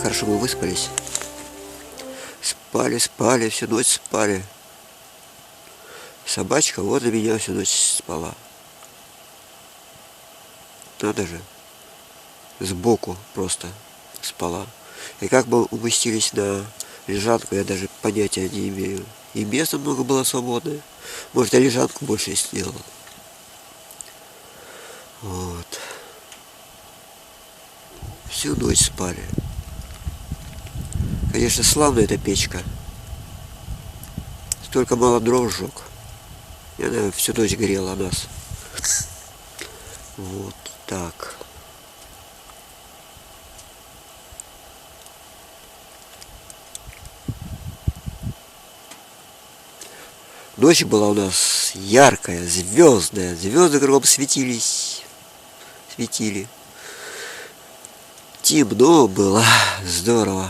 хорошо мы выспались. Спали, всю ночь спали. Собачка возле меня всю ночь спала. Надо же. Сбоку просто спала. И как мы уместились на лежанку, я даже понятия не имею. И места много было свободное. Может, я лежанку больше и сделал. Вот. Всю ночь спали. Конечно, славная эта печка. Столько мало дров сжег. И она всю ночь грела нас. Вот так. Ночь была у нас яркая, звездная. Звезды кругом светились. Светили. Темно было. Здорово.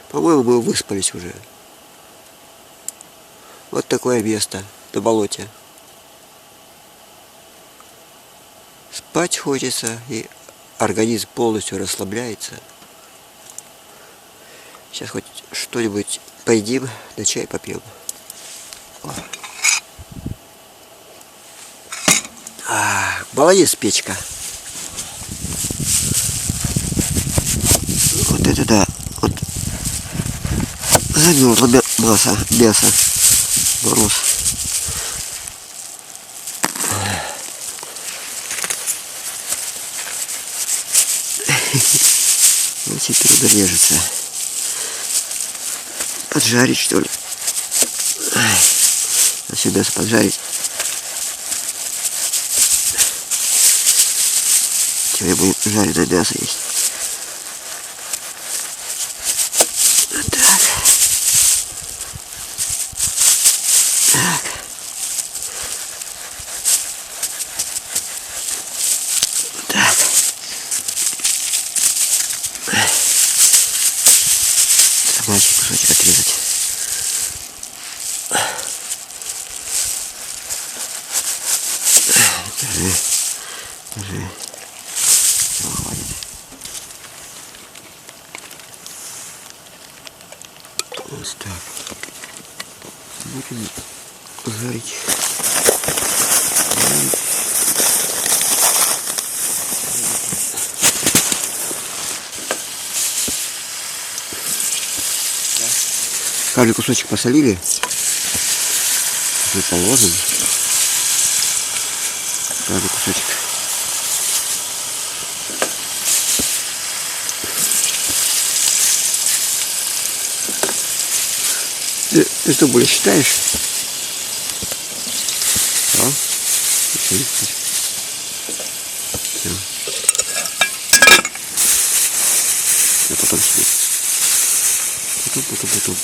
По-моему, мы выспались уже. Вот такое место на болоте. Спать хочется, и организм полностью расслабляется. Сейчас хоть что-нибудь поедим, да чай попьем. Молодец, печка. Вот это да. Вот. Замерзло мясо. Мороз. Ну, теперь дорежется. Поджарить, что ли? А все мясо поджарить. Сегодня будет жареное мясо есть. Вот так. Так. Вот так. Собачий кусочек отрезать. Держи. Все, хватит. Вот так. Будем жарить. Каждый кусочек посолили. Мы положим. Каждый кусочек. Ты что, более считаешь? А? Все. Я потом себе. Потом.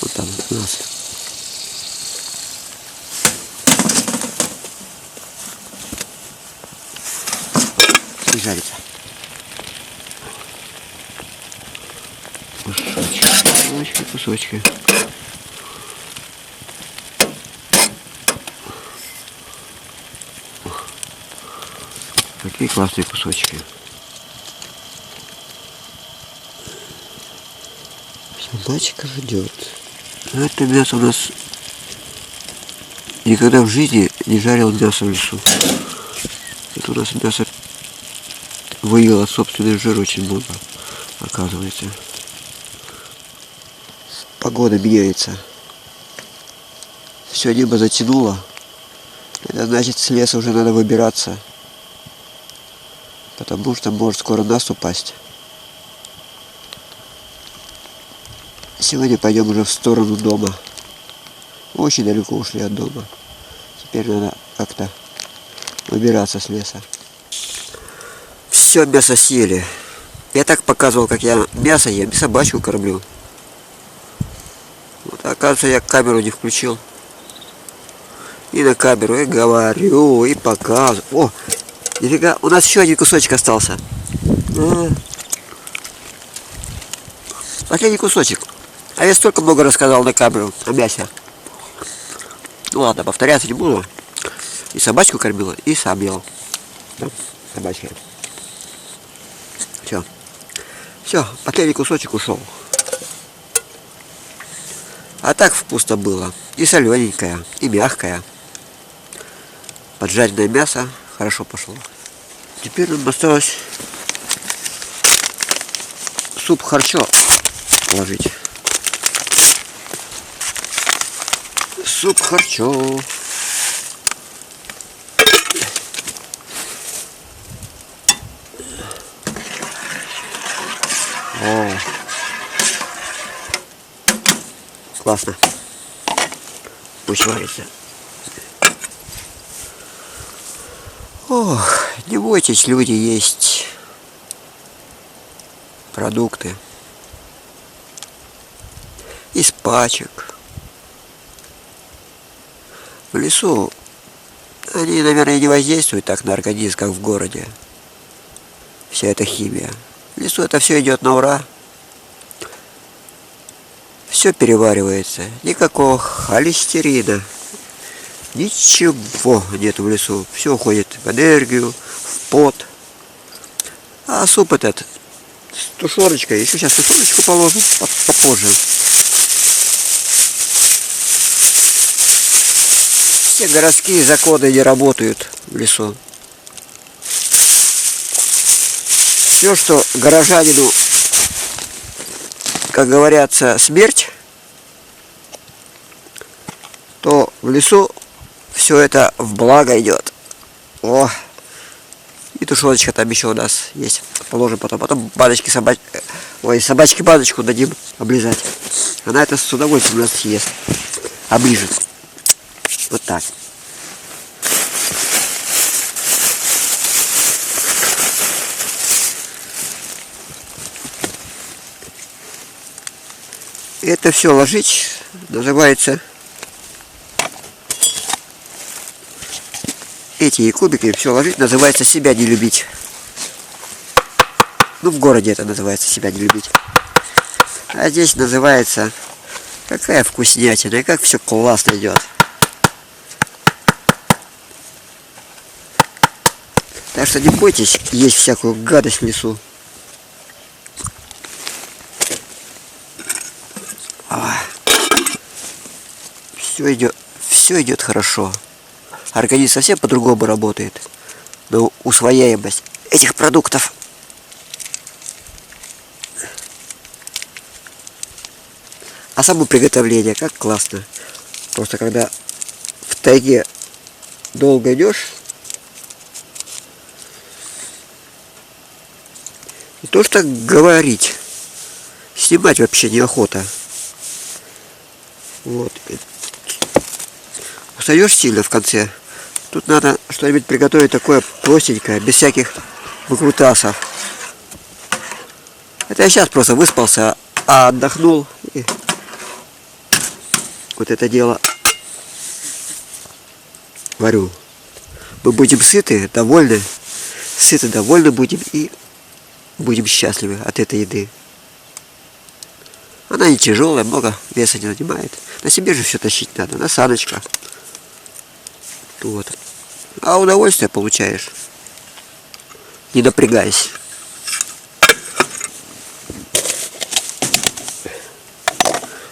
Вот там у нас. И жарится. Кусочки. Какие классные кусочки. Собачка ждет. Это мясо у нас никогда в жизни не жарил мясо в лесу. Это у нас мясо выело собственный жир очень много, оказывается. Погода меняется. Все небо затянуло. Это значит, с леса уже надо выбираться. Потому что может скоро нас упасть. Сегодня пойдем уже в сторону дома. Очень далеко ушли от дома. Теперь надо как-то выбираться с леса. Все мясо съели. Я так показывал, как я мясо ем и собачку кормлю. Вот, оказывается, я камеру не включил. И на камеру и говорю, и показываю. О, нифига, у нас еще один кусочек остался. Последний кусочек. А я столько много рассказал на камеру о мясе. Ну ладно, повторяться не буду. И собачку кормила, и сам ел. Да, собачка. Все. Все, последний кусочек ушел. А так вкусно было. И солененькое, и мягкое. Поджаренное мясо хорошо пошло. Теперь нам осталось суп харчо положить. Суп харчо. О, классно. Пусть варится. Ох, не бойтесь, люди, есть продукты из пачек. В лесу они, наверное, не воздействуют так на организм, как в городе. Вся эта химия. В лесу это все идет на ура. Все переваривается. Никакого холестерина. Ничего нет в лесу. Все уходит в энергию, в пот. А суп этот с тушеночкой. Еще сейчас тушеночку положу попозже. Все городские законы не работают в лесу. Все, что горожанину, как говорится, смерть, то в лесу все это в благо идет. О! И тушеночка там еще у нас есть. Положим потом баночки собачке баночку дадим облизать. Она это с удовольствием у нас съест. Оближет. Вот так. Это все ложить называется, эти кубики все ложить называется себя не любить. Ну, в городе это называется себя не любить. А здесь называется какая вкуснятина, и как все классно идет. Так что не бойтесь есть всякую гадость в лесу. Все идет хорошо. Организм совсем по-другому работает. Но усвояемость этих продуктов а само приготовление как классно. Просто когда в тайге долго идешь, не то что говорить, снимать вообще неохота. Вот. Устаешь сильно в конце. Тут надо что-нибудь приготовить такое простенькое, без всяких выкрутасов. Это я сейчас просто выспался, а отдохнул. И вот это дело варю. Мы будем сыты, довольны. Сыты, довольны будем и будем счастливы от этой еды. Она не тяжелая, много веса не занимает. На себе же все тащить надо, на саночках. Вот. А удовольствие получаешь, не напрягаясь.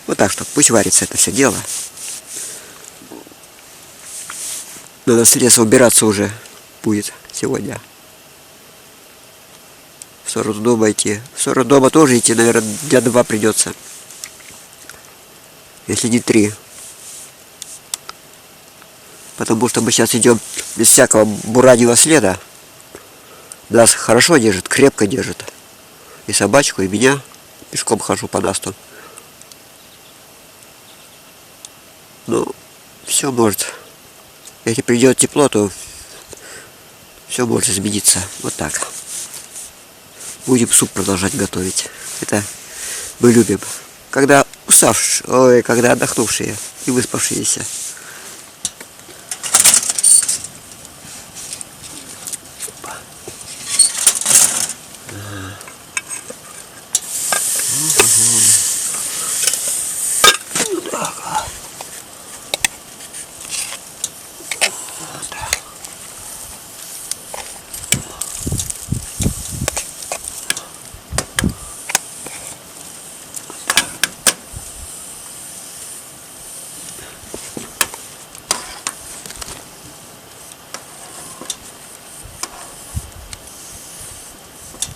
Вот так что, пусть варится это все дело. Надо с леса убираться уже будет сегодня. В сторону дома идти. В сторону дома тоже идти, наверное, дня 2 придется. Если не 3. Потому что мы сейчас идем без всякого бураньего следа. Нас хорошо держит, крепко держит. И собачку, и меня. Пешком хожу по насту. Ну, все может. Если придет тепло, то все может измениться. Вот так. Будем суп продолжать готовить. Это мы любим. Когда уставшие, когда отдохнувшие и выспавшиеся.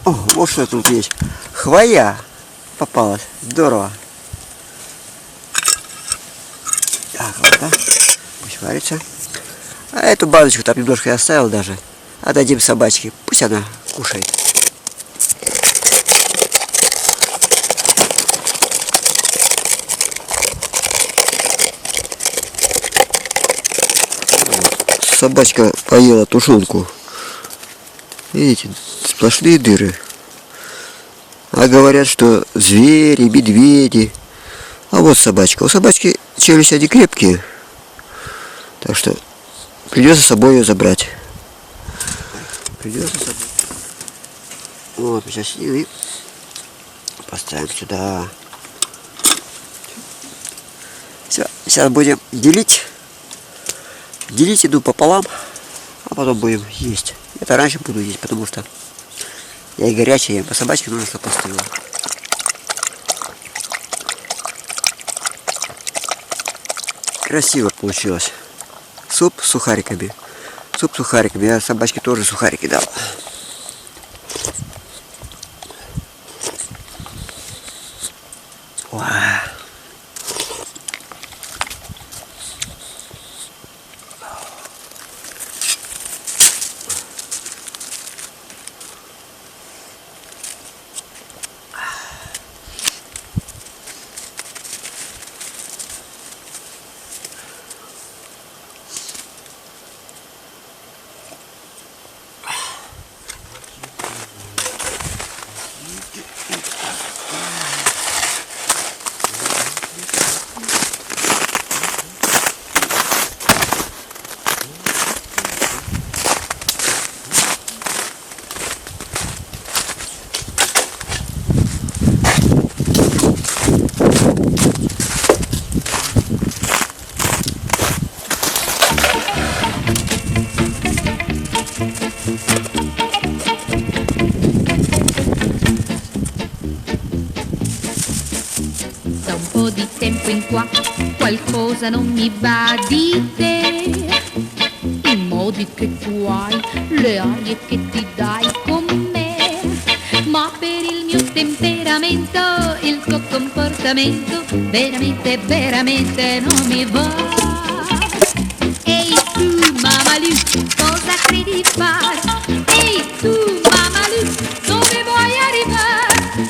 О, вот что тут есть. Хвоя попалась. Здорово. Так, вот, да. Пусть варится. А эту баночку там немножко я оставил даже. Отдадим собачке. Пусть она кушает. Собачка поела тушенку. Видите, сплошные дыры. А говорят, что звери, медведи. А вот собачка. У собачки челюсти они крепкие. Так что придется с собой ее забрать. Придется с собой. Вот, мы сейчас и поставим сюда. Все, сейчас будем делить. Делить еду пополам, а потом будем есть. Это раньше буду есть, потому что я и горячий ем, а собачке нужно, чтобы остыло. Красиво получилось. Суп с сухариками. Суп с сухариками. Я собачке тоже сухарики дал. Вау. Da un po' di tempo in qua qualcosa non mi va di te. I modi che tu hai, le arie che ti dai con me. Ma per il mio temperamento, il tuo comportamento veramente, veramente non mi va. Ehi tu Mamalu, cosa credi di fare? Ehi tu Mamalu, dove vuoi arrivare?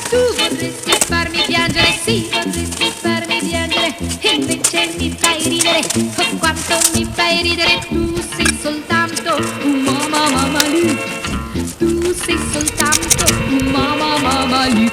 Tu vorresti farmi piangere, sì, vorresti farmi piangere, e invece mi fai ridere, oh quanto mi fai ridere. Tu sei soltanto un Mamalu, tu sei soltanto un Mamalu.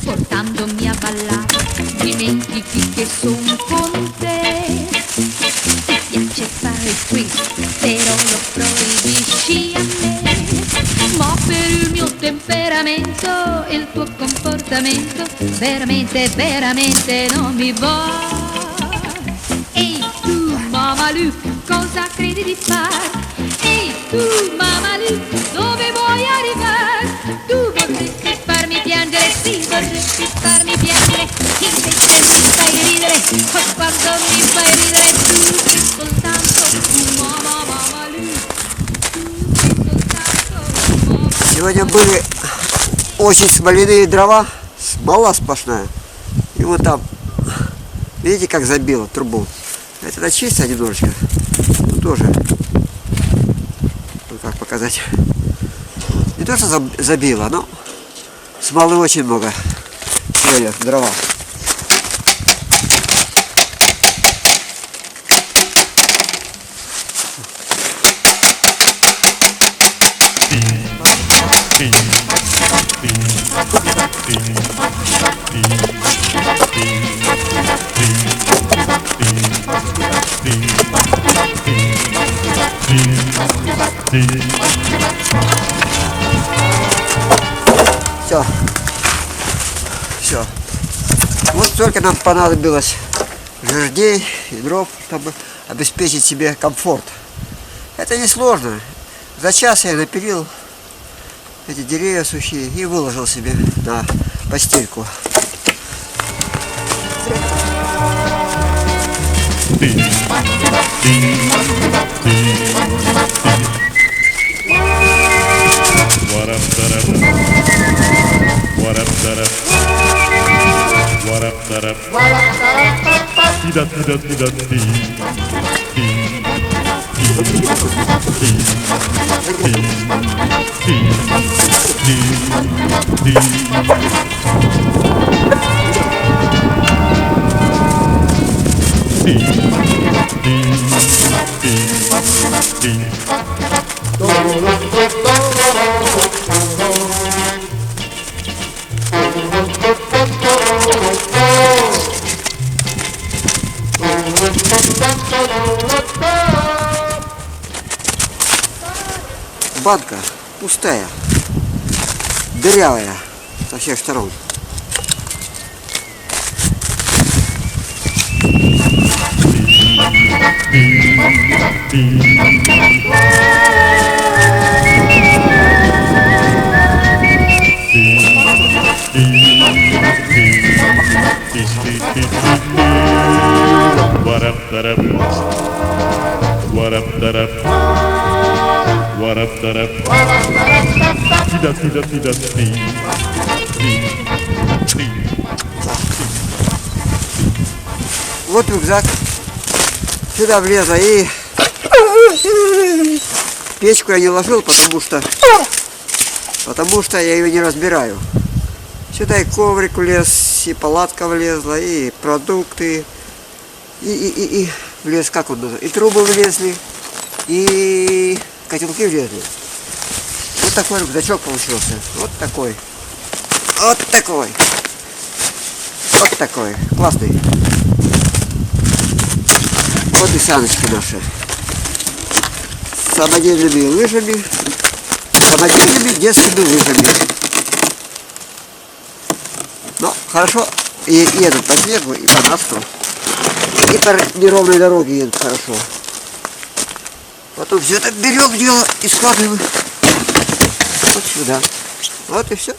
Portandomi a ballare, dimentichi che son con te. Ti piace fare twist, però lo proibisci a me. Ma per il mio temperamento, il tuo comportamento veramente, veramente non mi va. Ehi tu Mamalu, cosa credi di fare? Ehi tu Mamalu, dove vuoi arrivare? Tu vorresti farmi piangere, sì, vorresti farmi piangere, invece mi fai ridere, oh quanto mi fai ridere. Tu sei soltanto un Mamalu, tu sei soltanto un Mamalu. Сегодня были очень смоляные дрова, смола сплошная. И вот там, видите, как забило трубу. Это начистится немножечко. Ну тоже. Ну как показать. Не то, что забило, но смолы очень много. Сегодня дрова. Все. Все. Вот столько нам понадобилось жердей и дров, чтобы обеспечить себе комфорт. Это несложно. За час я напилил эти деревья сухие и выложил себе на постельку. Банка пустая, дырявая со всех сторон. Вот рюкзак. Сюда влезла и печку я не ложил, потому что я ее не разбираю. Сюда и коврик влез, и палатка влезла, и продукты, и влез, как он называется, и трубы влезли, и котелки влезли. Вот такой рюкзачок получился. Вот такой. Вот такой. Вот такой. Классный. Вот и саночки наши. С самодельными лыжами. Самодельными детскими лыжами. Ну, хорошо. И едут по снегу, и по насту. И по неровной дороге едут хорошо. Потом все это берем дело и складываем вот сюда. Вот и все.